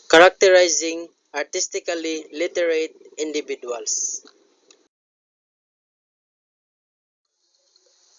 Characterizing artistically literate individuals.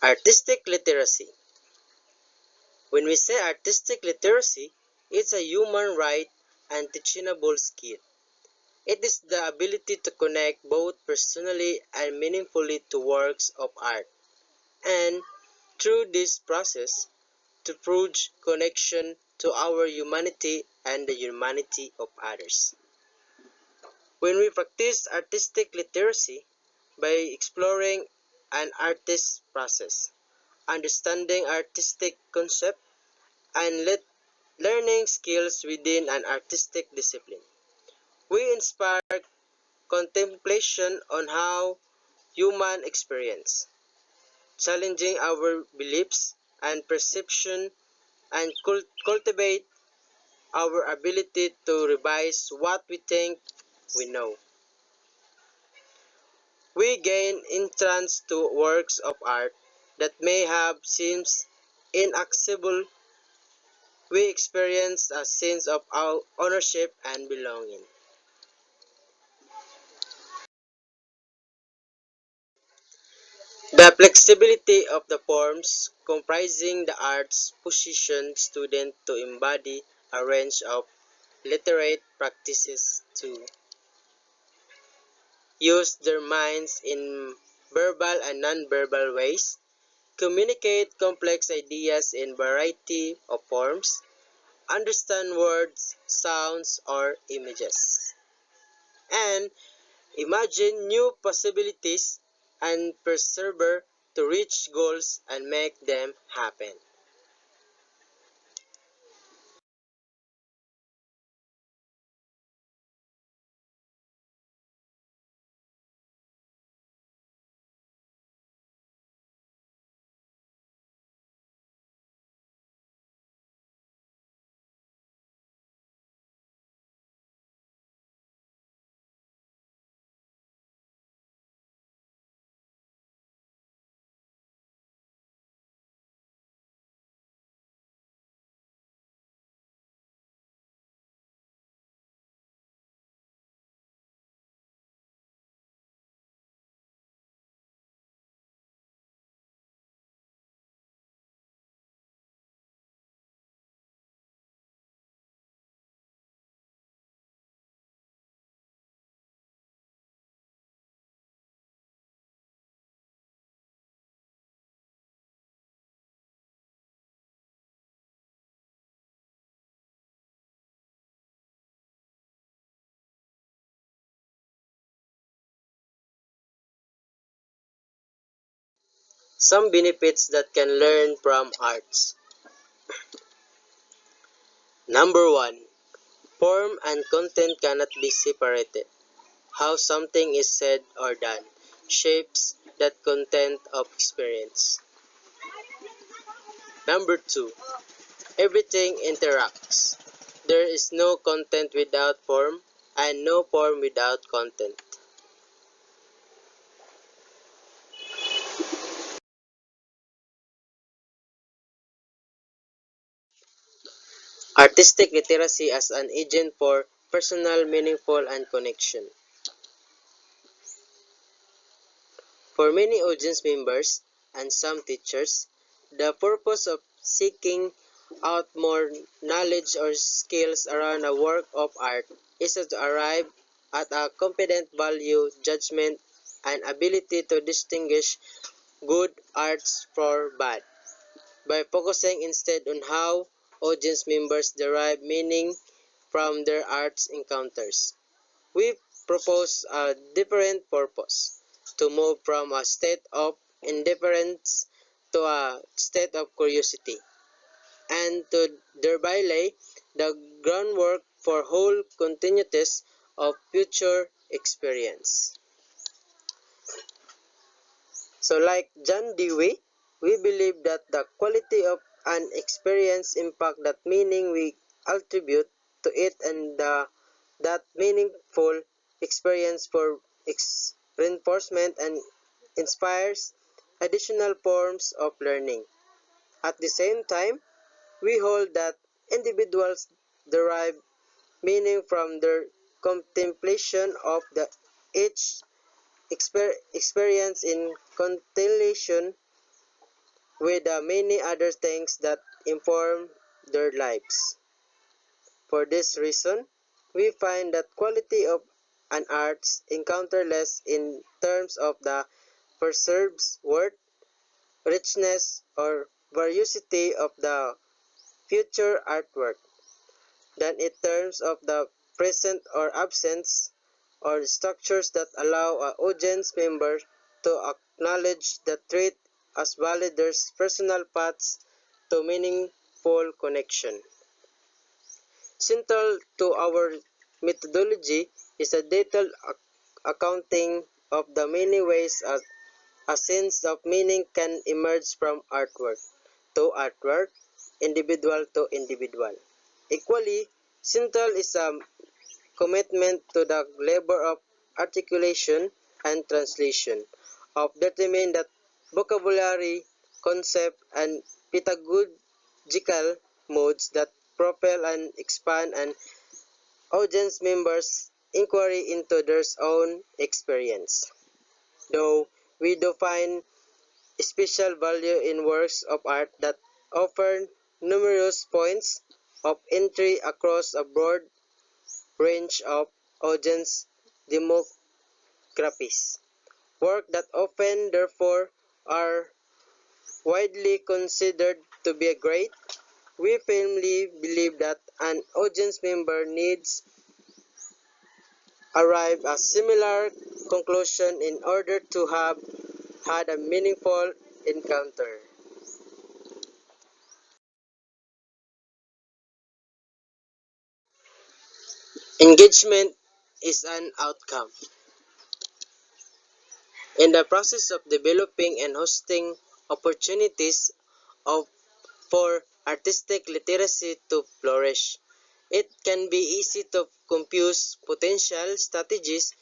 Artistic literacy. When we say artistic literacy, it's a human right and teachable skill. It is the ability to connect both personally and meaningfully to works of art, and through this process, to forge connection to our humanity and the humanity of others. When we practice artistic literacy by exploring an artist's process, understanding artistic concept, and learning skills within an artistic discipline, we inspire contemplation on how human experience, challenging our beliefs and perception, and cultivate our ability to revise what we think we know. We gain entrance to works of art that may have seemed inaccessible. We experience a sense of our ownership and belonging. The flexibility of the forms comprising the arts position students to embody a range of literate practices to use their minds in verbal and nonverbal ways, communicate complex ideas in variety of forms, understand words, sounds, or images, and imagine new possibilities and persevere to reach goals and make them happen. Some benefits that can learn from arts. Number 1. Form and content cannot be separated. How something is said or done shapes that content of experience. Number 2. Everything interacts. There is no content without form and no form without content. Artistic literacy as an agent for personal, meaningful, and connection. For many audience members and some teachers, the purpose of seeking out more knowledge or skills around a work of art is to arrive at a competent value, judgment, and ability to distinguish good arts from bad. By focusing instead on how audience members derive meaning from their arts encounters, we propose a different purpose: to move from a state of indifference to a state of curiosity, and to thereby lay the groundwork for whole continuities of future experience. So like John Dewey, we believe that the quality of an experience impact that meaning we attribute to it, and that meaningful experience for reinforcement and inspires additional forms of learning. At the same time, we hold that individuals derive meaning from their contemplation of the each experience in constellation with the many other things that inform their lives. For this reason, we find that quality of an art's encounter less in terms of the perceived worth, richness, or variety of the future artwork than in terms of the present or absence or structures that allow an audience member to acknowledge the truth as valid their personal paths to meaningful connection. Central to our methodology is a detailed accounting of the many ways a sense of meaning can emerge from artwork to artwork, individual to individual. Equally, central is a commitment to the labor of articulation and translation, of determining that vocabulary, concept, and pedagogical modes that propel and expand an audience members' inquiry into their own experience. Though we do find special value in works of art that offer numerous points of entry across a broad range of audience demographies. Work that often, therefore, are widely considered to be great. We firmly believe that an audience member needs arrive at similar conclusion in order to have had a meaningful encounter. Engagement is an outcome. In the process of developing and hosting opportunities of, for artistic literacy to flourish, it can be easy to confuse potential strategies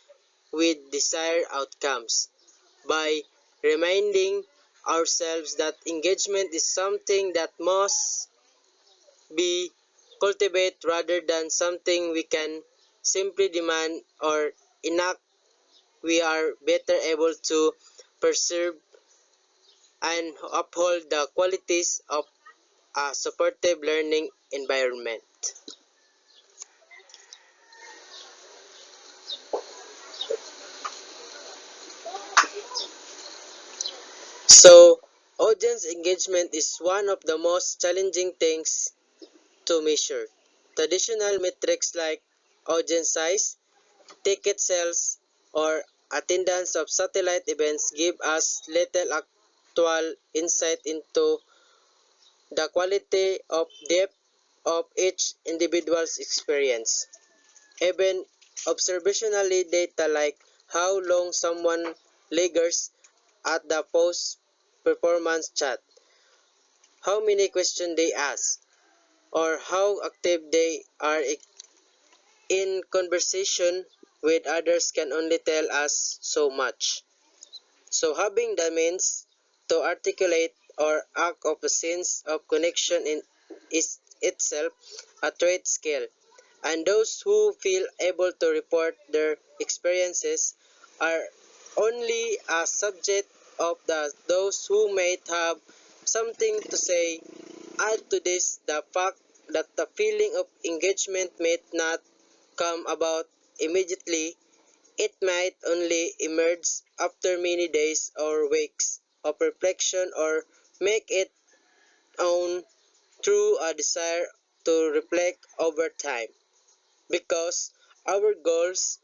with desired outcomes. By reminding ourselves that engagement is something that must be cultivated rather than something we can simply demand or enact, we are better able to preserve and uphold the qualities of a supportive learning environment. So, audience engagement is one of the most challenging things to measure. Traditional metrics like audience size, ticket sales, or attendance of satellite events give us little actual insight into the quality of depth of each individual's experience. Even observationally data like how long someone lingers at the post-performance chat, how many questions they ask, or how active they are in conversation with others can only tell us so much. So having the means to articulate or act of a sense of connection is itself a trait skill, and those who feel able to report their experiences are only a subject of those who might have something to say. Add to this the fact that the feeling of engagement may not come about immediately. It might only emerge after many days or weeks of reflection or make it own through a desire to reflect over time. Because our goals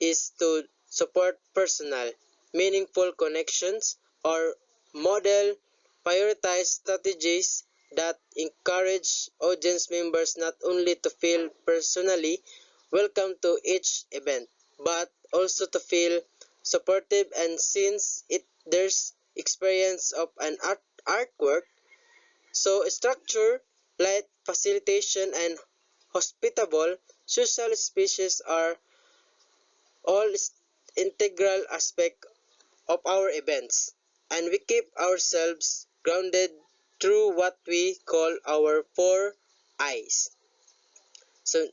is to support personal, meaningful connections or model prioritize strategies that encourage audience members not only to feel personally welcome to each event, but also to feel supportive and since it there's experience of an artwork, so structure, light facilitation and hospitable social spaces are all integral aspects of our events, and we keep ourselves grounded through what we call our four eyes. So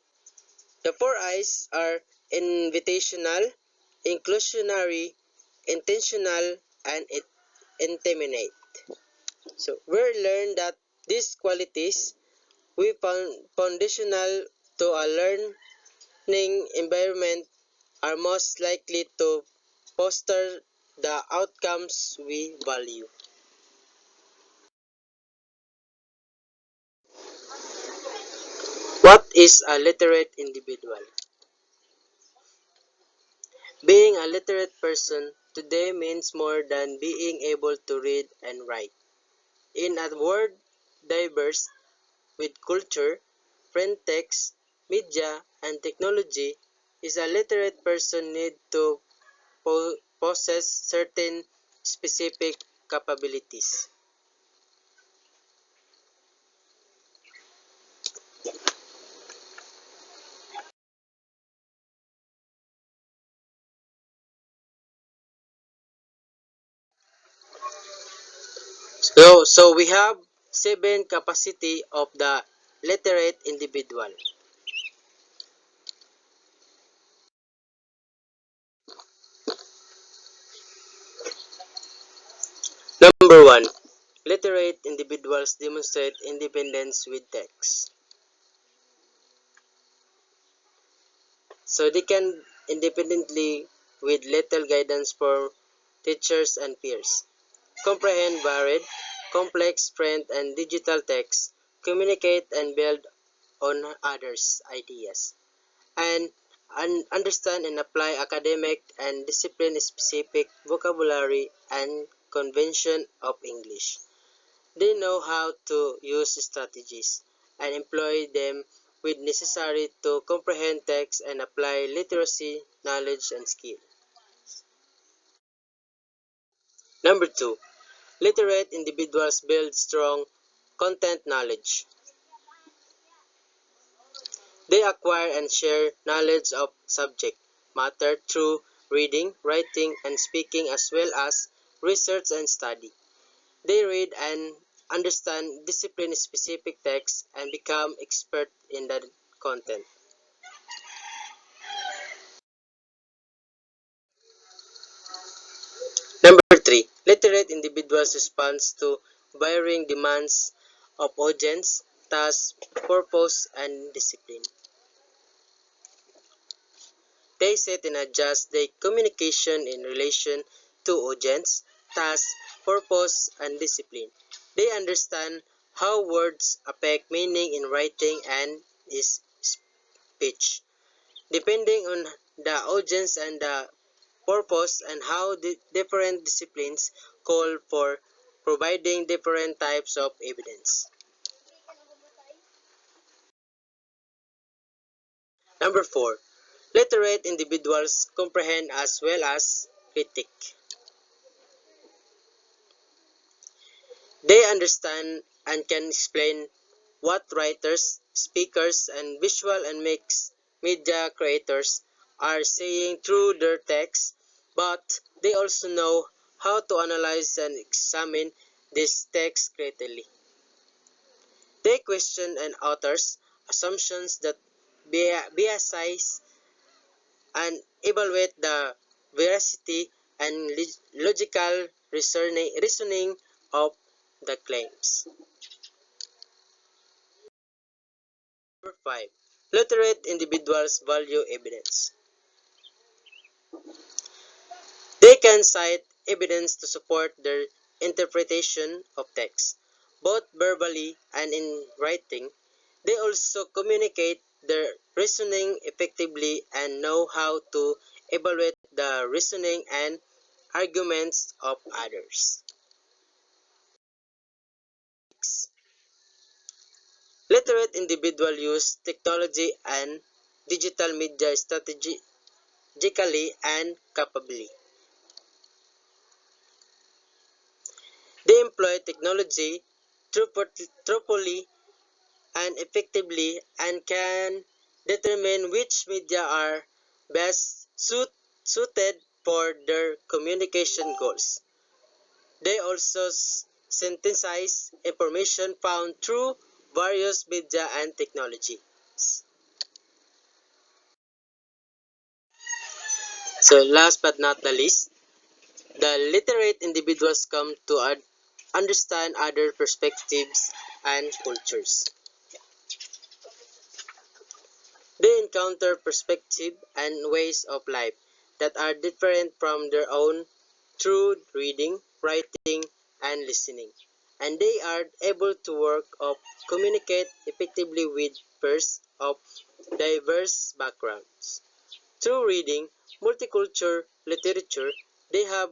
The four I's are invitational, inclusionary, intentional, and intimate. So we learned that these qualities we found foundational to a learning environment are most likely to foster the outcomes we value. What is a literate individual? Being a literate person today means more than being able to read and write. In a world diverse with culture, print text, media, and technology, is a literate person need to possess certain specific capabilities. So we have seven capacity of the literate individual. Number one, literate individuals demonstrate independence with text. So they can independently, with little guidance from teachers and peers, comprehend varied, complex print and digital text, communicate and build on others' ideas, and understand and apply academic and discipline-specific vocabulary and convention of English. They know how to use strategies and employ them when necessary to comprehend text and apply literacy, knowledge, and skill. Number two, literate individuals build strong content knowledge. They acquire and share knowledge of subject matter through reading, writing, and speaking as well as research and study. They read and understand discipline-specific texts and become expert in the content. Number three, literate individuals respond to varying demands of audience, task, purpose, and discipline. They set and adjust their communication in relation to audience, task, purpose, and discipline. They understand how words affect meaning in writing and is speech, depending on the audience and the purpose and how the different disciplines call for providing different types of evidence. Number four, literate individuals comprehend as well as critique. They understand and can explain what writers, speakers, and visual and mixed media creators are saying through their text, but they also know how to analyze and examine this text critically. They question an author's assumptions that biasize and evaluate the veracity and logical reasoning of the claims. Number 5. Literate individuals value evidence. They can cite evidence to support their interpretation of text, both verbally and in writing. They also communicate their reasoning effectively and know how to evaluate the reasoning and arguments of others. Literate individuals use technology and digital media strategically and capably. They employ technology truthfully and effectively and can determine which media are best suited for their communication goals. They also synthesize information found through various media and technologies. So last but not the least, the literate individuals come to understand other perspectives and cultures. They encounter perspectives and ways of life that are different from their own through reading, writing, and listening. And they are able to work or communicate effectively with peers of diverse backgrounds. Through reading multicultural literature, they have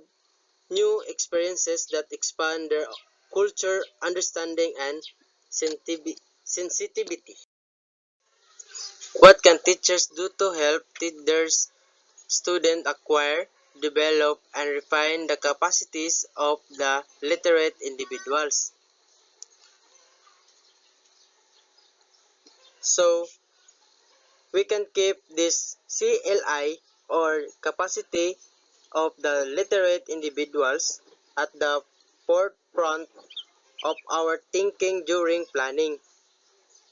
new experiences that expand their culture, understanding, and sensitivity. What can teachers do to help their students acquire, develop, and refine the capacities of the literate individuals? So, we can keep this CLI or capacity of the literate individuals at the forefront of our thinking during planning.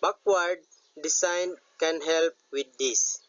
Backward design can help with this.